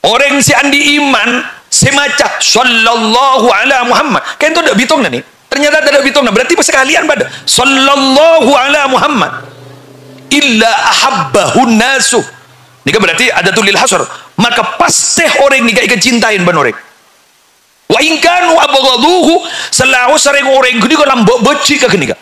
Orang si andi iman semacam sallallahu ala Muhammad. Kan itu ada bitongna nih. Ternyata ada bitongna. Berarti sekalian pada sallallahu ala Muhammad illa ahabbahun nasu. Nika berarti ada tulil hasr. Maka pasti orang nika ikan cintain banorek. Wa in kanu abghaduhu selalu sering orang gede ko lambok beci ka kenika.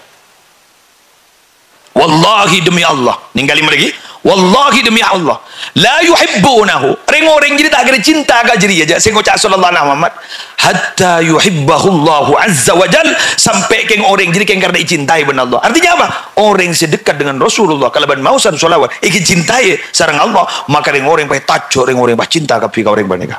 Wallahi demi Allah, ninggali lagi. Wallahi demi Allah, la yuhibbunahu. Orang jadi tak ada cinta ka jeri aja. Sing ngocak sallallahu alaihi Muhammad hatta yuhibbahu Allahu azza wa jal, sampai keng orang jadi keng karena cintai ben Allah. Artinya apa? Orang sedekat dengan Rasulullah kalau ban mausan selawat iki cintai sareng Allah, maka orang pay tajo orang pay cinta ka pi ka orang banega.